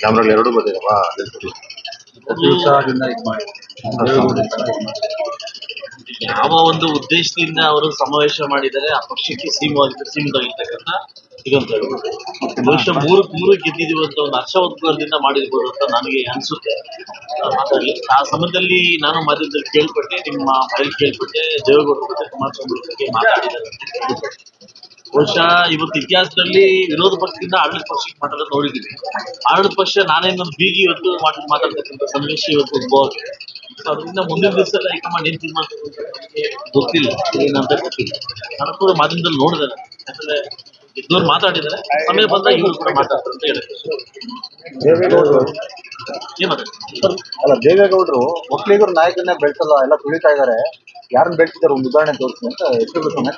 ಕ್ಯಾಮ್ರಾಗಳು ಎರಡು ಬಂದಿದವಾ ಯಾವ ಒಂದು ಉದ್ದೇಶದಿಂದ ಅವರು ಸಮಾವೇಶ ಮಾಡಿದರೆ ಆ ಪಕ್ಷಕ್ಕೆ ಸೀಮಿತವಾಗಿರ್ತಕ್ಕಂಥ ಇದೊಂದು ಹೇಳ್ಬೋದು. ಬಹುಶಃ ಮೂರು ಗೆದ್ದಿದೀವಿ ಅಂತ ಒಂದು ಹರ್ಷೋದ್ಗಾರದಿಂದ ಮಾಡಿರ್ಬೋದು ಅಂತ ನನಗೆ ಅನ್ಸುತ್ತೆ. ಮಾತಾಡಲಿ ಆ ಸಮಯದಲ್ಲಿ ನಾನು ಮಾಧ್ಯಮದಲ್ಲಿ ಕೇಳ್ಪಟ್ಟೆ, ನಿಮ್ಮ ಮನೇಲಿ ಕೇಳ್ಪಟ್ಟೆ, ದೇವೇಗೌಡರ ಬಗ್ಗೆ ಕುಮಾರಸ್ವಾಮಿ ಬಗ್ಗೆ ಮಾತಾಡಿದ್ದಾರೆ. ಬಹುಶಃ ಇವತ್ತು ಇತಿಹಾಸದಲ್ಲಿ ವಿರೋಧ ಪಕ್ಷದಿಂದ ಆಡಳಿತ ಪಕ್ಷಕ್ಕೆ ಮಾತಾಡೋದು ನೋಡಿದ್ದೀವಿ. ಆಡಳಿತ ಪಕ್ಷ ನಾನೇನೊಂದು ಬೀಗಿ ಇವತ್ತು ಮಾತಾಡ್ತಕ್ಕಂಥ ಸನ್ನಿವೇಶ ಇವತ್ತು ಉದ್ಭವ ಆಗಿದೆ. ಅದರಿಂದ ಮುಂದಿನ ದಿವಸ ಹೈಕಮಾಂಡ್ ಏನ್ ತೀರ್ಮಾನ ಗೊತ್ತಿಲ್ಲ, ಏನಂತ ಗೊತ್ತಿಲ್ಲ. ನಾನು ಕೂಡ ಮಾಧ್ಯಮದಲ್ಲಿ ನೋಡಿದೆ, ಯಾಕಂದ್ರೆ ಇದ್ದವ್ರು ಮಾತಾಡಿದ್ದಾರೆ, ಸಮಯ ಬಂದಾಗ ಇವರು ಕೂಡ ಮಾತಾಡ್ತಾರೆ ಅಂತ ಹೇಳಿದ್ರು. ಅಲ್ಲ, ದೇವೇಗೌಡರು ಒಕ್ಕಲಿಗರ ನಾಯಕನ್ನೇ ಬೆಳೆಸಲ್ಲ, ಎಲ್ಲ ತುಳಿತಾ ಇದ್ದಾರೆ, ಯಾರನ್ನ ಬೆಳೆಸಿದಾರೆ ಒಂದು ಉದಾಹರಣೆ ತೋರಿಸಿ ಅಂತ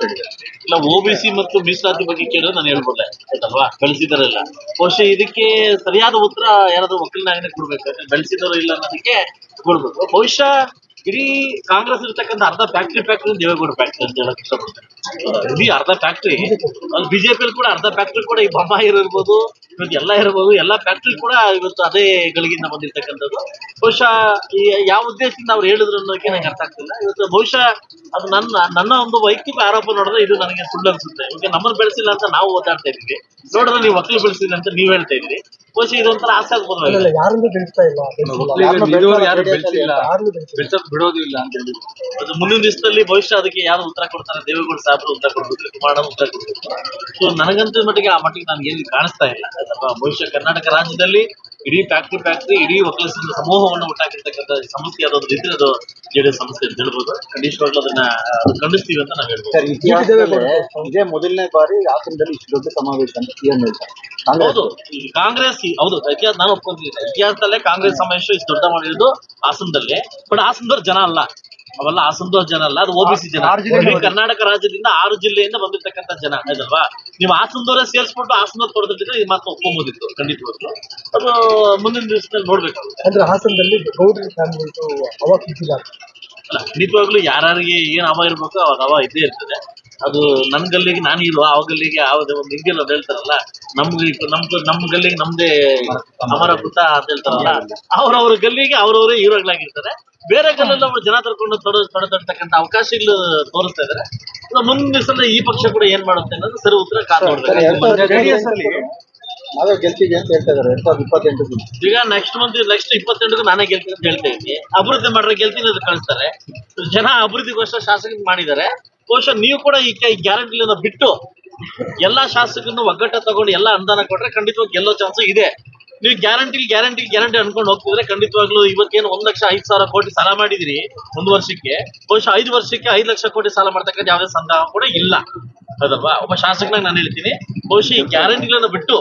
ಹೇಳಿದ್ದಾರೆ. ಇಲ್ಲ, OBC ಮತ್ತು ಮೀಸಲಾತಿ ಬಗ್ಗೆ ಕೇಳೋದು ನಾನು ಹೇಳ್ಬೋದೆ ಆಯ್ತಲ್ವಾ, ಬೆಳೆಸಿದಾರಲ್ಲ. ಬಹುಶಃ ಇದಕ್ಕೆ ಸರಿಯಾದ ಉತ್ತರ ಯಾರಾದ್ರೂ ಒಕ್ಕಲಿಗ ನಾಯಕನೇ ಕೊಡ್ಬೇಕು, ಬೆಳೆಸಿದಾರೋ ಇಲ್ಲ ಅನ್ನೋದಕ್ಕೆ ಕೊಡ್ಬೇಕು. ಬಹುಶಃ ಇಡೀ ಕಾಂಗ್ರೆಸ್ ಇರ್ತಕ್ಕಂಥ ಅರ್ಧ ಫ್ಯಾಕ್ಟ್ರಿ ದೇವೇಗೌಡ ಫ್ಯಾಕ್ಟ್ರಿ ಅಂತ ಹೇಳಕ್ ಇಷ್ಟಪಡ್ತಾರೆ. ಇಡೀ ಅರ್ಧ ಫ್ಯಾಕ್ಟ್ರಿ ಅಲ್ಲಿ ಬಿಜೆಪಿಯಲ್ಲಿ ಕೂಡ ಅರ್ಧ ಫ್ಯಾಕ್ಟ್ರಿ ಕೂಡ ಈ ಬೊಮ್ಮಾಯಿ ಇರ್ಬೋದು, ಇವತ್ತು ಎಲ್ಲ ಇರ್ಬೋದು, ಎಲ್ಲಾ ಫ್ಯಾಕ್ಟ್ರಿ ಕೂಡ ಇವತ್ತು ಅದೇ ಗಳಿಗಿಂದ ಬಂದಿರ್ತಕ್ಕಂಥದ್ದು. ಬಹುಶಃ ಈ ಯಾವ ಉದ್ದೇಶದಿಂದ ಅವ್ರು ಹೇಳಿದ್ರು ಅನ್ನೋದಕ್ಕೆ ನಂಗೆ ಅರ್ಥ ಆಗ್ತಿಲ್ಲ. ಇವತ್ತು ಬಹುಶಃ ಅದು ನನ್ನ ಒಂದು ವೈಯಕ್ತಿಕ ಆರೋಪ ನೋಡಿದ್ರೆ ಇದು ನನಗೆ ಸುಳ್ಳು ಅನ್ಸುತ್ತೆ. ಈಗ ನಮ್ಮನ್ನು ಬೆಳೆಸಿಲ್ಲ ಅಂತ ನಾವು ಓದಾಡ್ತಾ ಇದೀವಿ, ನೋಡಿದ್ರೆ ನೀವು ಒಕ್ಕಲು ಬೆಳೆಸಿಲ್ಲ ಅಂತ ನೀವ್ ಹೇಳ್ತಾ ಇದ್ರಿ. ಬಹುಶಃ ಇದೊಂಥರ ಆಸ್ವಾದಬಹುದು. ಬಿಡೋದಿಲ್ಲ ಅಂತ ಹೇಳಿ ಅದು ಮುಂದಿನ ದಿವಸದಲ್ಲಿ ಬಹುಶಃ ಅದಕ್ಕೆ ಯಾರು ಉತ್ತರ ಕೊಡ್ತಾರೆ, ದೇವೇಗೌಡ ಸಾಹೇಬರು ಉತ್ತರ ಕೊಡ್ಬೇಕು, ಕುಮಾರಣ್ಣ ಉತ್ತರ ಕೊಡ್ಬೇಕು. ಸೊ ನನಗಂತ ಮಟ್ಟಿಗೆ ಆ ಮಟ್ಟಿಗೆ ನನ್ಗೆ ಏನು ಕಾಣಿಸ್ತಾ ಇಲ್ಲ. ಬಹುಶಃ ಕರ್ನಾಟಕ ರಾಜ್ಯದಲ್ಲಿ ಇಡೀ ಫ್ಯಾಕ್ಟ್ರಿ ಇಡೀ ಒಕ್ಕಲಿಗರ ಸಮೂಹವನ್ನು ಹುಟ್ಟಾಕಿರ್ತಕ್ಕಂಥ ಸಮಸ್ಯೆ ಅದೊಂದು ರೀತಿ ಅದು JDS ಸಮಸ್ಯೆ ಅಂತ ಹೇಳ್ಬೋದು. ಖಂಡಿತವಾಗ್ಲೂ ಅದನ್ನ ಖಂಡಿಸ್ತೀವಿ ಅಂತ ನಾವು ಹೇಳ್ಬೋದು. ಇದೇ ಮೊದಲನೇ ಬಾರಿ ಹಾಸನದಲ್ಲಿ ಇಷ್ಟು ದೊಡ್ಡ ಸಮಾವೇಶ ಅಂತ CM ಹೇಳ್ತಾರೆ. ಹೌದು, ಕಾಂಗ್ರೆಸ್ ಹೌದು, ನಾನು ಒಪ್ಕೊಂತೀನಿ. ಇತಿಹಾಸದಲ್ಲೇ ಕಾಂಗ್ರೆಸ್ ಸಮಾವೇಶ ಇಷ್ಟು ದೊಡ್ಡ ಮಾಡಿರೋದು ಹಾಸನದಲ್ಲಿ. ಬಟ್ ಹಾಸನದವ್ರ ಜನ ಅಲ್ಲ, ಅವೆಲ್ಲ ಹಾಸನದವ್ರ ಜನ ಅಲ್ಲ, ಅದು OBC ಜನ. ಕರ್ನಾಟಕ ರಾಜ್ಯದಿಂದ 6 ಜಿಲ್ಲೆಯಿಂದ ಬಂದಿರ್ತಕ್ಕಂಥ ಜನ ಆಯ್ತಲ್ವಾ. ನೀವು ಹಾಸನದವರೇ ಸೇರಿಸ್ಬಿಟ್ಟು ಹಾಸನದವ್ರು ತೊಡೆದಿದ್ರೆ ಈ ಮಾತು ಒಪ್ಕೊಂಬೋದಿತ್ತು ಖಂಡಿತವಾಗ್ಲು. ಅದು ಮುಂದಿನ ದಿವಸದಲ್ಲಿ ನೋಡ್ಬೇಕಾಗುತ್ತೆ. ಅಂದ್ರೆ ಹಾಸನದಲ್ಲಿ ಅಲ್ಲ, ಖಂಡಿತವಾಗ್ಲೂ ಯಾರಿಗೆ ಏನ್ ಹವ ಇರ್ಬೇಕು ಅವಾಗ ಹವ ಇದ್ದೇ ಇರ್ತದೆ. ಅದು ನನ್ ಗಲ್ಲಿಗೆ ನಾನು ಇಲ್ವಾ, ಅವ ಗಲ್ಲಿಗೆ ಯಾವ್ದೇ ಒಂದು ಹಿಂಗೆಲ್ಲ ಹೇಳ್ತಾರಲ್ಲ, ನಮ್ಮ ಗಲ್ಲಿಗೆ ನಮ್ದೇ ಅಮರ ಕೃತ ಅಂತ ಹೇಳ್ತಾರಲ್ಲ, ಅವ್ರವ್ರ ಗಲ್ಲಿಗೆ ಅವ್ರವರೇ ಹೀರೋಗಳಾಗಿರ್ತಾರೆ. ಬೇರೆ ಗಲ್ಲಲ್ಲಿ ಅವ್ರು ಜನ ತರ್ಕೊಂಡು ತೊಡೆತಕ್ಕಂಥ ಅವಕಾಶಗಳು ತೋರಿಸ್ತಾ ಇದಾರೆ. ಮುಂದಿನ ದಿವಸದಲ್ಲಿ ಈ ಪಕ್ಷ ಕೂಡ ಏನ್ ಮಾಡುತ್ತೆ ಅನ್ನೋದು ಸರಿ ಉತ್ತರ ಕಾದು ನೋಡ್ಬೇಕು. ನಾವೇ ಗೆಲ್ತೀವಿ ಅಂತ ಹೇಳ್ತಾ ಇದಾರೆ 2028. ಈಗ ನೆಕ್ಸ್ಟ್ 28ಕ್ಕೆ ನಾನೇ ಗೆಲ್ತೀನಿ ಅಂತ ಹೇಳ್ತಾ ಇದ್ದೀನಿ. ಅಭಿವೃದ್ಧಿ ಮಾಡ್ರೆ ಗೆಲ್ತೀನಿ ಅಂತ ಕಳಿಸ್ತಾರೆ ಜನ. ಅಭಿವೃದ್ಧಿಗೋಸ್ಕರ ಶಾಸಕ ಮಾಡಿದ್ದಾರೆ. ಬಹುಶಃ ನೀವು ಕೂಡ ಈ ಗ್ಯಾರಂಟಿಗಳನ್ನ ಬಿಟ್ಟು ಎಲ್ಲಾ ಶಾಸಕರನ್ನು ಒಗ್ಗಟ್ಟ ತಗೊಂಡು ಎಲ್ಲಾ ಅನುದಾನ ಕೊಟ್ರೆ ಖಂಡಿತವಾಗಿ ಗೆಲ್ಲೋ ಚಾನ್ಸ್ ಇದೆ. ನೀವು ಗ್ಯಾರಂಟಿ ಅನ್ಕೊಂಡು ಹೋಗ್ತಿದ್ರೆ ಖಂಡಿತವಾಗ್ಲೂ ಇವತ್ತೇನು 1,05,000 ಕೋಟಿ ಸಾಲ ಮಾಡಿದಿರಿ ಒಂದು ವರ್ಷಕ್ಕೆ, ಬಹುಶಃ 5 ವರ್ಷಕ್ಕೆ 5 ಲಕ್ಷ ಕೋಟಿ ಸಾಲ ಮಾಡ್ತಕ್ಕಂಥ ಯಾವುದೇ ಸಂದರ್ಭ ಕೂಡ ಇಲ್ಲ ಅದಲ್ವಾ. ಒಬ್ಬ ಶಾಸಕನಾಗಿ ನಾನು ಹೇಳ್ತೀನಿ, ಬಹುಶಃ ಈ ಗ್ಯಾರಂಟಿಗಳನ್ನ ಬಿಟ್ಟು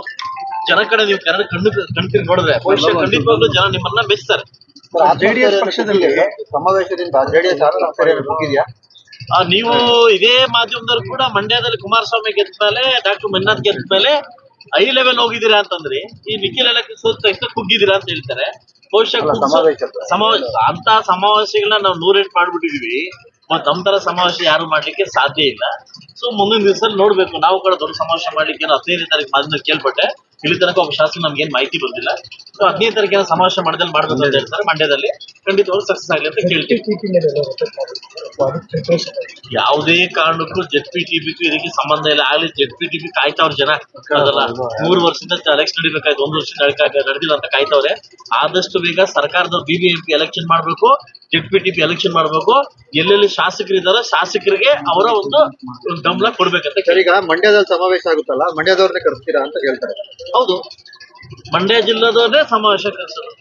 ಜನ ಕಡೆ ನೀವು ಕಣ್ತಿರ್ ನೋಡಿದ್ರೆ ಬಹುಶಃ ಖಂಡಿತವಾಗ್ಲೂ ಜನ ನಿಮ್ಮನ್ನ ಮೆಚ್ತಾರೆ. JDS ಪಕ್ಷದಲ್ಲಿ ಸಮಾವೇಶದಿಂದ JDS ಹೋಗಿದ್ಯಾ? ನೀವು ಇದೇ ಮಾಧ್ಯಮದವ್ರು ಕೂಡ ಮಂಡ್ಯದಲ್ಲಿ ಕುಮಾರಸ್ವಾಮಿ ಗೆದ್ದ ಮೇಲೆ, ಡಾಕ್ಟರ್ ಮಂಜುನಾಥ್ ಗೆದ್ದ ಮೇಲೆ ಹೈ ಲೆವೆಲ್ ಹೋಗಿದ್ದೀರಾ ಅಂತಂದ್ರಿ, ಈ ನಿಖಿಲ್ ಎಲೆಕ್ಷನ್ ಸೋತ ತಕ್ಷಣ ಕುಗ್ಗಿದ್ದೀರಾ ಅಂತ ಹೇಳ್ತಾರೆ. ಬಹುಶಃ ಅಂತ ಸಮಾವೇಶಗಳನ್ನ ನಾವು 108 ಮಾಡ್ಬಿಟ್ಟಿದೀವಿ. ಮತ್ ನಮ್ ತರ ಸಮಾವೇಶ ಯಾರು ಮಾಡ್ಲಿಕ್ಕೆ ಸಾಧ್ಯ ಇಲ್ಲ. ಸೊ ಮುಂದಿನ ದಿವಸದಲ್ಲಿ ನೋಡ್ಬೇಕು. ನಾವು ಕೂಡ ದೊಡ್ಡ ಸಮಾವೇಶ ಮಾಡ್ಲಿಕ್ಕೆ 15ನೇ ತಾರೀಕು ಮಾಧ್ಯಮ ಕೇಳ್ಪಟ್ಟೆ. ಇಲ್ಲಿ ತನಕ ಒಬ್ಬ ಶಾಸಕ ನಮ್ಗೆ ಏನ್ ಮಾಹಿತಿ ಬಂದಿಲ್ಲ. ಸೊ 15ನೇ ತಾರೀಕಿನ ಸಮಾವೇಶ ಮಾಡ್ಬೇಕು ಅಂತ ಹೇಳ್ತಾರೆ. ಮಂಡ್ಯದಲ್ಲಿ ಖಂಡಿತವಾಗ್ಲೂ ಸಕ್ಸಸ್ ಆಗಲಿ ಅಂತ ಕೇಳ್ತೀವಿ. ಯಾವುದೇ ಕಾರಣಕ್ಕೂ ZPTP ಇದಕ್ಕೆ ಸಂಬಂಧ ಇಲ್ಲ. ಆಗ್ಲಿ ZPTP ಕಾಯ್ತಾವ್ರ ಜನ ಅದಲ್ಲ, 3 ವರ್ಷದಿಂದ ಎಲೆಕ್ಷನ್ ನಡಿಬೇಕಾಯ್ತು, 1 ವರ್ಷ ನಡೆದಿಲ್ಲ ಅಂತ ಕಾಯ್ತವ್ರೆ. ಆದಷ್ಟು ಬೇಗ ಸರ್ಕಾರದ BBMP ಎಲೆಕ್ಷನ್ ಮಾಡ್ಬೇಕು, ZPTP ಎಲೆಕ್ಷನ್ ಮಾಡ್ಬೇಕು. ಎಲ್ಲೆಲ್ಲಿ ಶಾಸಕರಿದ್ದಾರೋ ಶಾಸಕರಿಗೆ ಅವರ ಒಂದು ಗಮನ ಕೊಡ್ಬೇಕಂತ. ಈಗ ಮಂಡ್ಯದಲ್ಲಿ ಸಮಾವೇಶ ಆಗುತ್ತಲ್ಲ, ಮಂಡ್ಯದವ್ರನ್ನೇ ಕರೆಸ್ತೀರಾ ಅಂತ ಹೇಳ್ತಾರೆ. ಹೌದು, ಮಂಡ್ಯ ಜಿಲ್ಲಾದವ್ರನ್ನೇ ಸಮಾವೇಶ ಕಳಿಸೋದು.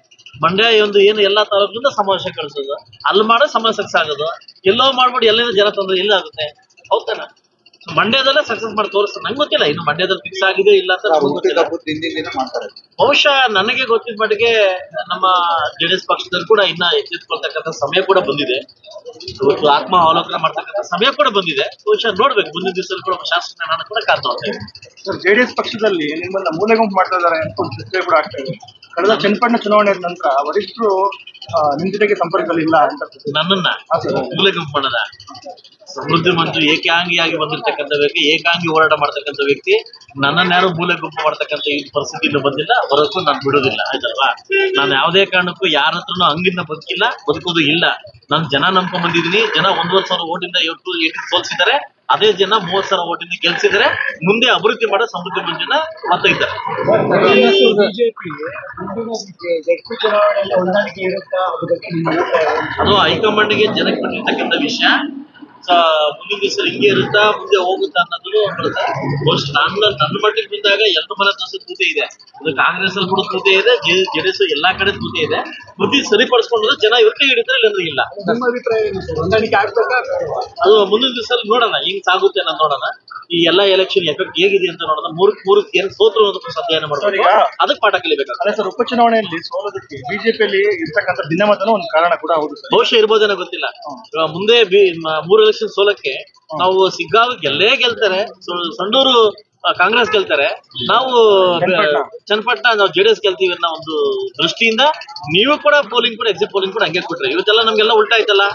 ಮಂಡ್ಯ ಒಂದು ಏನು ಎಲ್ಲಾ ತಾಲೂಕಿನಿಂದ ಸಮಾವೇಶ ಕಳಿಸೋದು, ಅಲ್ಲಿ ಮಾಡೋ ಸಮಾವೇಶ ಸಕ್ಸಸ್ ಆಗೋದು. ಎಲ್ಲೋ ಮಾಡ್ಬಿಟ್ಟು ಎಲ್ಲಿಂದ ಜನ ತಂದ್ರೆ ಇಲ್ಲ ಆಗುತ್ತೆ, ಹೌದಾನ? ಮಂಡ್ಯದಲ್ಲೇ ಸಕ್ಸಸ್ ಮಾಡಿ ತೋರಿಸ್ತಾರೆ. ನಂಗೆ ಗೊತ್ತಿಲ್ಲ ಇನ್ನು ಮಂಡ್ಯದಲ್ಲಿ ಫಿಕ್ಸ್ ಆಗಿದೆ ಇಲ್ಲ ಅಂತ ಗೊತ್ತಿಲ್ಲ. ಬಹುಶಃ ನನಗೆ ಗೊತ್ತಿದ್ದ ಮಟ್ಟಿಗೆ ನಮ್ಮ JDS ಪಕ್ಷದಲ್ಲಿ ಕೂಡ ಇನ್ನ ಎಚ್ಚೆತ್ಕೊಳ್ತಕ್ಕಂಥ ಸಮಯ ಕೂಡ ಬಂದಿದೆ. ಇವತ್ತು ಆತ್ಮ ಅವಲೋಕನ ಮಾಡ್ತಕ್ಕಂಥ ಸಮಯ ಕೂಡ ಬಂದಿದೆ. ಬಹುಶಃ ನೋಡ್ಬೇಕು ಮುಂದಿನ ದಿವಸದಲ್ಲಿ ಕೂಡ ಶಾಸಕ ನಾನು ಕೂಡ ಕಾದ್ ನೋಡ್ತೇನೆ. JDS ಪಕ್ಷದಲ್ಲಿ ನಿಮ್ಮನ್ನ ಮೂಲೆ ಗುಂಪು ಮಾಡ್ತಾ ಇದ್ದಾರೆ ಅಂತ ಚರ್ಚೆ ಕೂಡ ಆಗ್ತಾ ಇದೆ. ಕಳೆದ ಚನ್ನಪಟ್ಟಣ ಚುನಾವಣೆ ನಂತರ ವರಿಷ್ಠರು ನಿಮ್ ಜೊತೆಗೆ ಸಂಪರ್ಕದಲ್ಲಿ ಇಲ್ಲ ಅಂತ ನನ್ನನ್ನ ಮೂಲೆ ಗುಂಪು ಮಾಡದ. ಸಮೃದ್ಧಿ ಮಂಜು ಏಕಾಂಗಿಯಾಗಿ ಬಂದಿರತಕ್ಕಂಥ ವ್ಯಕ್ತಿ, ಏಕಾಂಗಿ ಹೋರಾಟ ಮಾಡ್ತಕ್ಕಂಥ ವ್ಯಕ್ತಿ, ನನ್ನನ್ನು ಯಾರು ಮೂಲೆ ಗುಂಪು ಮಾಡ್ತಕ್ಕಂಥ ಈ ಪರಿಸ್ಥಿತಿಯಿಂದ ಬಂದಿಲ್ಲ, ಬರೋಕ್ಕೂ ನಾನು ಬಿಡೋದಿಲ್ಲ, ಆಯ್ತಲ್ವಾ. ನಾನು ಯಾವುದೇ ಕಾರಣಕ್ಕೂ ಯಾರ ಹತ್ರನೂ ಹಂಗಿಂದ ಬದುಕಿಲ್ಲ, ಬದುಕೋದು ಇಲ್ಲ. ನಾನು ಜನ ನಂಬ್ಕೊಂಡ್ ಬಂದಿದ್ದೀನಿ. ಜನ 1,500 ಓಟಿಂದ ಸೋಲ್ಸಿದ್ದಾರೆ. ಅದೇ ಜನ 30,000 ಓಟಿಂದ ಗೆಲ್ಸಿದ್ದಾರೆ. ಮುಂದೆ ಅಭಿವೃದ್ಧಿ ಮಾಡೋ ಸಮೃದ್ಧಿ ಮಂಜುನ ಮತ ಇದ್ದಾರೆ. ಅದು ಹೈಕಮಾಂಡ್ಗೆ ಜನಕ್ಕೆ ಬಂದಿರ್ತಕ್ಕಂಥ ವಿಷಯ. ಮುಂದಿನ ದಿವಸ ಹಿಂಗೆ ಇರುತ್ತಾ, ಮುಂದೆ ಹೋಗುತ್ತಾ ಅನ್ನೋದು ಬರುತ್ತೆ. ಬಹುಶಃ ನನ್ನ ಮಟ್ಟಿಗೆ ಬಂದಾಗ ಎಲ್ಲರ ಮನೆ ತೂತೆ ಇದೆ. ಅದು ಕಾಂಗ್ರೆಸ್ ಅಲ್ಲಿ ಕೂಡ ತೂತೆ ಇದೆ, ಜೆಡಿಎಸ್ ಎಲ್ಲಾ ಕಡೆ ತೂತೆ ಇದೆ. ಬುದ್ಧಿ ಸರಿಪಡಿಸ್ಕೊಂಡ್ರೆ ಜನ ಇವತ್ತೇ ಹಿಡಿತಾರೆ, ಇಲ್ಲಂದ್ರೆ ಇಲ್ಲ. ಅದು ಮುಂದಿನ ದಿವಸ ನೋಡೋಣ ಹೆಂಗ್ ಸಾಗುತ್ತೆ ಅನ್ನೋದು ನೋಡೋಣ. ಈ ಎಲ್ಲಾ ಎಲೆಕ್ಷನ್ ಎಫೆಕ್ಟ್ ಹೇಗಿದೆ ಅಂತ ನೋಡೋಣ. ಮೂರಕ್ಕೆ ಏನು ಸೋತ್ರು ಅನ್ನೋದಕ್ಕೆ ಅಧ್ಯಯನ ಮಾಡ್ತಾರೆ, ಅದಕ್ಕೆ ಪಾಠ ಕಲಿಬೇಕಾಗ್ತದೆ. ಸರ್, ಉಪಚುನಾವಣೆಯಲ್ಲಿ ಸೋಲೋದಕ್ಕೆ ಬಿಜೆಪಿಯಲ್ಲಿ ಇರ್ತಕ್ಕಂಥ ಭಿನ್ನಮತನೂ ಒಂದು ಕಾರಣ ಕೂಡ ಹೌದು. ಬಹುಶಃ ಇರ್ಬೋದೇನೋ ಗೊತ್ತಿಲ್ಲ. ಮುಂದೆ 3 ಎಲೆಕ್ಷನ್ ಸೋಲಕ್ಕೆ ನಾವು ಸಿಗ್ಗಾವಿ ಗೆಲ್ತಾರೆ. ಸಂಡೂರು ಕಾಂಗ್ರೆಸ್ ಗೆಲ್ತಾರೆ, ನಾವು ಚನ್ನಪಟ್ಟಣ ನಾವು ಜೆಡಿಎಸ್ ಗೆಲ್ತೀವಿ ಅನ್ನೋ ಒಂದು ದೃಷ್ಟಿಯಿಂದ ನೀವು ಕೂಡ ಎಕ್ಸಿಟ್ ಪೋಲಿಂಗ್ ಕೂಡ ಹಂಗೆ ಕೊಟ್ರಿ. ಇವತ್ತೆಲ್ಲ ನಮ್ಗೆಲ್ಲ ಉಲ್ಟಾ ಆಯ್ತಲ್ಲ,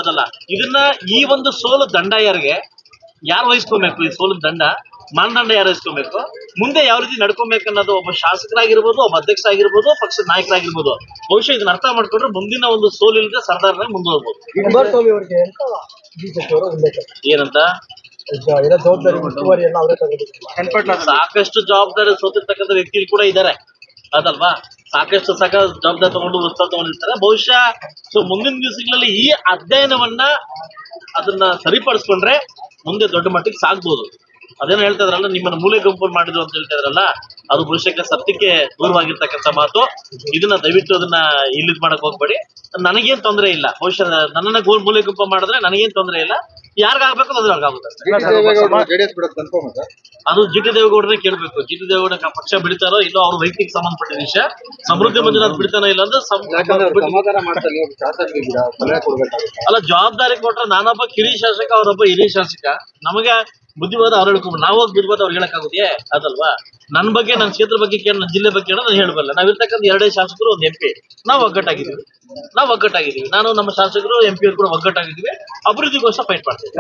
ಅದಲ್ಲ. ಇದನ್ನ ಈ ಒಂದು ಸೋಲು ದಂಡ ಯಾರು ವಹಿಸ್ಕೊಬೇಕು? ಈ ಸೋಲು ದಂಡ ಮಾನದಂಡ ಯಾರು ವಹಿಸ್ಕೊಬೇಕು? ಮುಂದೆ ಯಾವ ರೀತಿ ನಡ್ಕೊಬೇಕು ಅನ್ನೋದು ಒಬ್ಬ ಶಾಸಕರಾಗಿರ್ಬೋದು, ಒಬ್ಬ ಅಧ್ಯಕ್ಷ ಆಗಿರ್ಬೋದು, ಪಕ್ಷದ ನಾಯಕರಾಗಿರ್ಬೋದು. ಬಹುಶಃ ಇದನ್ನ ಅರ್ಥ ಮಾಡ್ಕೊಂಡ್ರೆ ಮುಂದಿನ ಒಂದು ಸೋಲು ಇಲ್ಲದೆ ಸರ್ದಾರನಾಗಿ ಮುಂದುವರ್ಬೋದು. ಏನಂತ ಸಾಕಷ್ಟು ಜವಾಬ್ದಾರಿ ಸೋತಿರ್ತಕ್ಕಂಥ ವ್ಯಕ್ತಿಗಳು ಕೂಡ ಇದ್ದಾರೆ, ಅದಲ್ವಾ. ಸಾಕಷ್ಟು ಜವಾಬ್ದಾರಿ ತಗೊಂಡು ಉತ್ಸಾಹ ತಗೊಂಡಿರ್ತಾರೆ. ಬಹುಶಃ ಮುಂದಿನ ದಿವಸಗಳಲ್ಲಿ ಈ ಅಧ್ಯಯನವನ್ನ ಅದನ್ನ ಸರಿಪಡಿಸ್ಕೊಂಡ್ರೆ ಮುಂದೆ ದೊಡ್ಡ ಮಟ್ಟಿಗೆ ಸಾಗ್ಬೋದು. ಅದೇನೋ ಹೇಳ್ತಾ ಇದ್ರಲ್ಲ, ನಿಮ್ಮನ್ನ ಮೂಲೆ ಗುಂಪು ಮಾಡಿದ್ರು ಅಂತ ಹೇಳ್ತಾ ಇದ್ರಲ್ಲ, ಅದು ಬಹುಶಃ ಸತ್ಯಕ್ಕೆ ದೂರವಾಗಿರ್ತಕ್ಕಂಥ ಮಾತು. ಇದನ್ನ ದಯವಿಟ್ಟು ಅದನ್ನ ಇಲ್ಲಿದ್ ಮಾಡಕ್ ಹೋಗ್ಬೇಡಿ. ನನಗೇನ್ ತೊಂದರೆ ಇಲ್ಲ. ಬಹುಶಃ ನನ್ನನ್ನ ಮೂಲೆ ಗುಂಪು ಮಾಡಿದ್ರೆ ನನಗೇನ್ ತೊಂದರೆ ಇಲ್ಲ. ಯಾರಿಗಾಗಬೇಕು ಅದು ಅವ್ರಿಗಾಗುತ್ತೆ. ಅದು ಜಿಟಿ ದೇವೇಗೌಡರೇ ಕೇಳ್ಬೇಕು. ಜಿಟಿ ದೇವೇಗೌಡ ಪಕ್ಷ ಬಿಡ್ತಾರೋ ಇಲ್ಲೋ ಅವ್ರ ವೈಯಕ್ತಿಗೆ ಸಂಬಂಧಪಟ್ಟ ವಿಷಯ. ಸಮೃದ್ಧಿ ಮಂಜುನಾಥ್ ಬಿಡ್ತಾನೋ ಇಲ್ಲ ಅಂದ್ರೆ ಅಲ್ಲ, ಜವಾಬ್ದಾರಿ ಕೊಟ್ರೆ ನಾನೊಬ್ಬ ಕಿರಿಯ ಶಾಸಕ, ಅವರೊಬ್ಬ ಹಿರಿಯ ಶಾಸಕ. ನಮಗೆ ಬುದ್ಧಿವಾದ ಅವ್ರು ಹೇಳ್ಕೊಂಡು ನಾವು ಹೋಗಿ ಬುದ್ಧಿವಾದ ಅವ್ರು ಹೇಳಕ್ಕಾಗುತ್ತೆ, ಅದಲ್ವಾ. ನನ್ನ ಬಗ್ಗೆ, ನನ್ನ ಕ್ಷೇತ್ರ ಬಗ್ಗೆ ಕೇಳ, ನನ್ನ ಜಿಲ್ಲೆ ಬಗ್ಗೆ ನಾನು ಹೇಳಬಲ್ಲ. ನಾವಿರ್ತಕ್ಕಂಥ 2 ಶಾಸಕರು, ಒಂದು MP. ನಾವು ಒಗ್ಗಟ್ಟಾಗಿದ್ದೀವಿ. ನಾನು ನಮ್ಮ ಶಾಸಕರು MP ಅವರು ಕೂಡ ಒಗ್ಗಟ್ಟಾಗಿದ್ದೀವಿ. ಅಭಿವೃದ್ಧಿಗೋಸ್ಕರ ಫೈಟ್ ಮಾಡ್ತೀವಿ.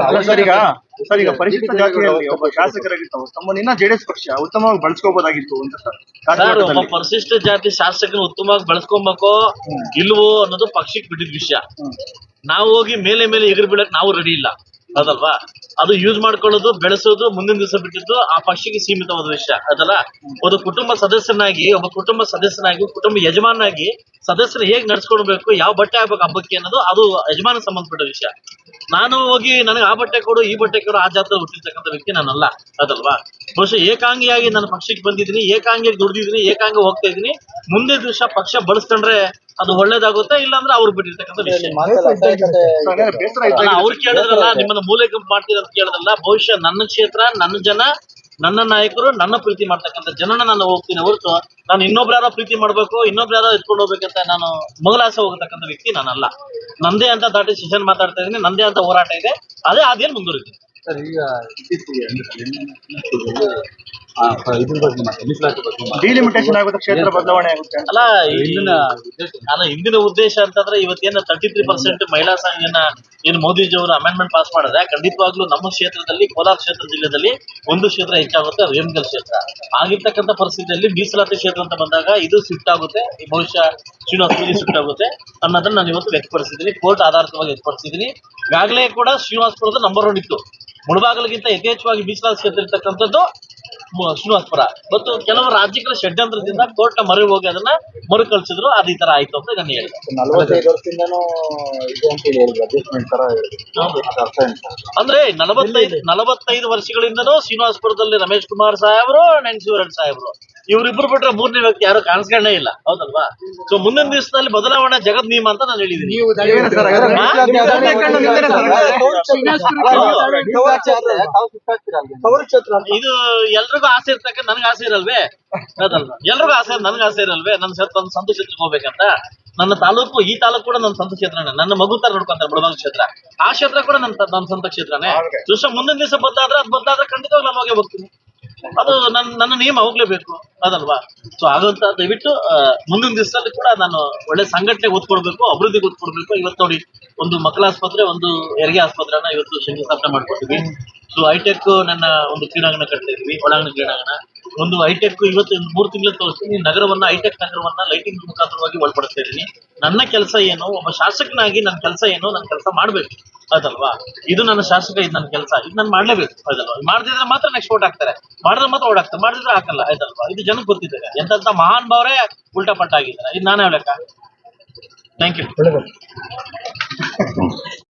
ಸರ್, ಈಗ ಪರಿಶಿಷ್ಟ ಜಾತಿಯಲ್ಲಿ ಒಬ್ಬ ಶಾಸಕರಾಗಿರ್ತಾವ ತಮ್ಮನ್ನ ಜೆಡಿಎಸ್ ಪಕ್ಷ ಉತ್ತಮವಾಗಿ ಬಳಸ್ಕೋಬಹುದಾಗಿತ್ತು ಅಂತ ಸರ್. ಒಬ್ಬ ಪರಿಶಿಷ್ಟ ಜಾತಿ ಶಾಸಕನ ಉತ್ತಮವಾಗಿ ಬಳಸ್ಕೊಬೇಕೋ ಇಲ್ವೋ ಅನ್ನೋದು ಪಕ್ಷಕ್ಕೆ ಬಿಟ್ಟಿದ ವಿಷಯ. ನಾವು ಹೋಗಿ ಮೇಲೆ ಎಗರು ಬೀಳಕ್ ನಾವು ರೆಡಿ ಇಲ್ಲ, ಅದಲ್ವಾ. ಅದು ಯೂಸ್ ಮಾಡ್ಕೊಳ್ಳೋದು, ಬೆಳೆಸೋದು ಮುಂದಿನ ದಿವಸ ಬಿಟ್ಟಿದ್ದು ಆ ಪಕ್ಷಕ್ಕೆ ಸೀಮಿತವಾದ ವಿಷಯ, ಅದಲ್ಲ. ಒಂದು ಕುಟುಂಬ ಸದಸ್ಯನಾಗಿ, ಕುಟುಂಬ ಯಜಮಾನಾಗಿ ಸದಸ್ಯರು ಹೇಗ್ ನಡ್ಸ್ಕೊಳ್ಬೇಕು, ಯಾವ ಬಟ್ಟೆ ಹಾಕ್ಬೇಕು ಹಬ್ಬಕ್ಕೆ ಅನ್ನೋದು ಅದು ಯಜಮಾನ ಸಂಬಂಧಪಟ್ಟ ವಿಷಯ. ನಾನು ಹೋಗಿ ನನಗೆ ಆ ಬಟ್ಟೆ ಕೊಡು, ಈ ಬಟ್ಟೆ ಕೊಡು, ಆ ಜಾತ್ರೆ ಹುಟ್ಟಿರ್ತಕ್ಕಂಥ ವ್ಯಕ್ತಿ ನಾನಲ್ಲ, ಅದಲ್ವಾ. ಬಹುಶಃ ಏಕಾಂಗಿಯಾಗಿ ನನ್ನ ಪಕ್ಷಕ್ಕೆ ಬಂದಿದ್ದೀನಿ, ಏಕಾಂಗಿಯಾಗಿ ದುಡಿದಿದ್ದೀನಿ, ಏಕಾಂಗಿ ಹೋಗ್ತಾ ಇದ್ದೀನಿ. ಮುಂದೆ ದಿವಸ ಪಕ್ಷ ಬಳಸ್ಕೊಂಡ್ರೆ ಅದು ಒಳ್ಳೇದಾಗುತ್ತೆ, ಇಲ್ಲಾಂದ್ರೆ ಅವ್ರು ಬಿಟ್ಟಿರ್ತಕ್ಕಂಥ ವಿಷಯ. ಅವ್ರು ಕೇಳಿದ್ರಲ್ಲ, ನಿಮ್ಮನ್ನ ಮೂಲೆ ಗುಂಪು ಮಾಡ್ತೀರ ಅಂತ ಕೇಳಿದ್ರಲ್ಲ. ಬಹುಶಃ ನನ್ನ ಕ್ಷೇತ್ರ, ನನ್ನ ಜನ, ನನ್ನ ನಾಯಕರು, ನನ್ನ ಪ್ರೀತಿ ಮಾಡ್ತಕ್ಕಂಥ ಜನನ ನಾನು ಹೋಗ್ತೀನಿ ಹೊರತು ನಾನು ಇನ್ನೊಬ್ರು ಯಾರೋ ಪ್ರೀತಿ ಮಾಡ್ಬೇಕು, ಇನ್ನೊಬ್ರು ಯಾರೋ ಎತ್ಕೊಂಡು ಹೋಗ್ಬೇಕಂತ ನಾನು ಮೊದಲಾಸೆ ಹೋಗತಕ್ಕಂಥ ವ್ಯಕ್ತಿ ನಾನಲ್ಲ. ನಂದೇ ಅಂತ ದಾಟಿ ಸೆಷನ್ ಮಾತಾಡ್ತಾ ಇದ್ದೀನಿ, ನಂದೇ ಅಂತ ಹೋರಾಟ ಇದೆ, ಅದೇ ಅದೇನು ಮುಂದುವರಿತೀನಿ. ಸರ್, ಈಗ ಡಿಲಿಮಿಟೇಷನ್ ಆಗುತ್ತೆ, ಕ್ಷೇತ್ರ ಬದಲಾವಣೆ ಆಗುತ್ತೆ ಅಲ್ಲ. ಹಿಂದಿನ ಉದ್ದೇಶ ಅಂತಂದ್ರೆ ಇವತ್ತೇನು 33% ಮಹಿಳಾ ಸಂಘನ ಏನು ಮೋದಿಜಿ ಅವರು ಅಮೆಂಡ್ಮೆಂಟ್ ಪಾಸ್ ಮಾಡಿದ್ರೆ, ಖಂಡಿತವಾಗ್ಲೂ ನಮ್ಮ ಕ್ಷೇತ್ರದಲ್ಲಿ, ಕೋಲಾರ ಕ್ಷೇತ್ರ ಜಿಲ್ಲೆಯಲ್ಲಿ ಒಂದು ಕ್ಷೇತ್ರ ಹೆಚ್ಚಾಗುತ್ತೆ, ಅದು ರೇಮಗಲ್ ಕ್ಷೇತ್ರ. ಆಗಿರ್ತಕ್ಕಂಥ ಪರಿಸ್ಥಿತಿಯಲ್ಲಿ ಮೀಸಲಾತಿ ಕ್ಷೇತ್ರ ಅಂತ ಬಂದಾಗ ಇದು ಶಿಫ್ಟ್ ಆಗುತ್ತೆ, ಬಹುಶಃ ಶ್ರೀನಿವಾಸಪುರಕ್ಕೆ ಶಿಫ್ಟ್ ಆಗುತ್ತೆ ಅನ್ನೋದನ್ನ ನಾನು ಇವತ್ತು ವ್ಯಕ್ತಪಡಿಸಿದ್ದೀನಿ, ಕೋರ್ಟ್ ಆಧಾರಿತವಾಗಿ ವ್ಯಕ್ತಪಡಿಸಿದ್ದೀನಿ. ಈಗಾಗಲೇ ಕೂಡ ಶ್ರೀನಿವಾಸಪುರದ ನಂಬರ್ 1 ಇತ್ತು. ಮುಳಬಾಗಿಲಿಗಿಂತ ಯಥೇಚ್ಛವಾಗಿ ಮೀಸಲಾತಿ ಕ್ಷೇತ್ರ ಇರ್ತಕ್ಕಂಥದ್ದು ಶ್ರೀನಿವಾಸಪುರ. ಮತ್ತು ಕೆಲವು ರಾಜ್ಯಗಳ ಷಡ್ಯಂತ್ರದಿಂದ ಕೋರ್ಟ್ ನ ಮೊರೆ ಹೋಗಿ ಅದನ್ನ ಮರುಕಳಿಸಿದ್ರು. ಅದು ಈ ತರ ಆಯ್ತು ಅಂತ ನಾನು ಹೇಳಿದೆ. 45 ವರ್ಷದಿಂದನೂ ಇದು ಅಂತ ಹೇಳಿದ್ರು, ಅಡ್ಜಸ್ಟ್ಮೆಂಟ್ ತರ ಅಂದ್ರೆ 45 ವರ್ಷಗಳಿಂದನೂ ಶ್ರೀನಿವಾಸಪುರದಲ್ಲಿ ರಮೇಶ್ ಕುಮಾರ್ ಸಾಹೇಬ್ರು, ಶಿವರೆಡ್ಡಿ ಸಾಹೇಬ್ರು, ಇವರಿಬ್ರು ಬಿಟ್ರೆ 3ನೇ ವ್ಯಕ್ತಿ ಯಾರು ಕಾಣಿಸ್ಕೊಂಡೇ ಇಲ್ಲ, ಹೌದಲ್ವಾ. ಸೊ ಮುಂದಿನ ದಿವಸದಲ್ಲಿ ಬದಲಾವಣೆ ಜಗತ್ ನಿಯಮ ಅಂತ ನಾನು ಹೇಳಿದ್ದೀನಿ. ಇದು ಎಲ್ರಿಗೂ ಆಸೆ ಇರ್ತಕ್ಕ, ನನ್ಗೆ ಆಸೆ ಇರಲ್ವೇ, ಅದಲ್ವಾ. ಎಲ್ರಿಗೂ ಆಸೆ, ನನ್ಗೆ ಆಸೆ ಇರಲ್ವೇ ನನ್ನ ಸ್ವಂತ ಕ್ಷೇತ್ರಕ್ಕೆ ಹೋಗ್ಬೇಕಂತ. ನನ್ನ ತಾಲೂಕು, ಈ ತಾಲೂಕು ಕೂಡ ನನ್ನ ಸ್ವಂತ ಕ್ಷೇತ್ರನೇ. ನನ್ನ ಮಗು ತರ ನೋಡ್ಕೊಂತಾರೆ ಮುಳಬಾಗಿಲು ಕ್ಷೇತ್ರ, ಆ ಕ್ಷೇತ್ರ ಕೂಡ ನನ್ನ ಸ್ವಂತ ಕ್ಷೇತ್ರನೇ. ಮುಂದಿನ ದಿವಸ ಬದಲಾದ್ರೆ ಖಂಡಿತವಾಗಿ ನಾನು ಹೋಗಿ ಹೋಗ್ತೀನಿ. ಅದು ನನ್ನ ನಿಯಮ ಹೋಗ್ಲೇಬೇಕು ಅದಲ್ವಾ. ಸೊ ಹಾಗಂತ ದಯವಿಟ್ಟು ಮುಂದಿನ ದಿವಸದಲ್ಲಿ ಕೂಡ ನಾನು ಒಳ್ಳೆ ಸಂಘಟನೆ ಒತ್ತು ಕೊಡ್ಬೇಕು, ಅಭಿವೃದ್ಧಿಗೆ ಒತ್ತು ಕೊಡ್ಬೇಕು. ಇವತ್ತು ನೋಡಿ, ಒಂದು ಮಕ್ಕಳ ಆಸ್ಪತ್ರೆ, ಒಂದು ಹೆರಿಗೆ ಆಸ್ಪತ್ರೆನ ಇವತ್ತು ಶಂಕುಸ್ಥಾಪನೆ ಮಾಡ್ಕೊಟ್ಟಿದ್ವಿ. ಸೊ ಹೈಟೆಕ್ ನನ್ನ ಒಂದು ಕ್ರೀಡಾಂಗಣ ಕಟ್ತಾ ಇದೀವಿ, ಒಳಾಂಗಣ ಕ್ರೀಡಾಂಗಣ. ಒಂದು ಹೈಟೆಕ್ ಇವತ್ತು 3 ತಿಂಗಳ ತೋರಿಸ್ತೀನಿ, ನಗರವನ್ನ, ಹೈಟೆಕ್ ನಗರವನ್ನ ಲೈಟಿಂಗ್ ಮುಖಾಂತರವಾಗಿ ಒಳಪಡಿಸ್ತಾ ಇದ್ದೀನಿ. ನನ್ನ ಕೆಲಸ ಏನು, ಒಬ್ಬ ಶಾಸಕನಾಗಿ ನನ್ನ ಕೆಲಸ ಏನು, ನನ್ನ ಕೆಲಸ ಮಾಡ್ಬೇಕು ಅದಲ್ವಾ. ಇದು ನನ್ನ ಶಾಸಕ, ಇದು ನನ್ನ ಕೆಲಸ, ಇದು ನಾನು ಮಾಡ್ಲೇಬೇಕು ಅದಲ್ವಾ. ಮಾಡದಿದ್ರೆ ಮಾತ್ರ ನೆಕ್ಸ್ಟ್ ಓಟ್ ಹಾಕ್ತಾರೆ, ಮಾಡಿದ್ರೆ ಮಾತ್ರ ಓಟ್ ಹಾಕ್ತಾರೆ, ಮಾಡಿದ್ರೆ ಹಾಕಲ್ಲ ಆಯ್ತಲ್ವಾ. ಇದು ಜನಕ್ಕೆ ಗೊತ್ತಿದೆ. ಎಂತ ಮಹಾನ್ ಭಾವರೇ ಉಲ್ಟಾ ಪಲ್ಟಾ ಆಗಿದ್ದಾರೆ. ಇದು ನಾನೇ ಲೆಕ್ಕ. Thank you.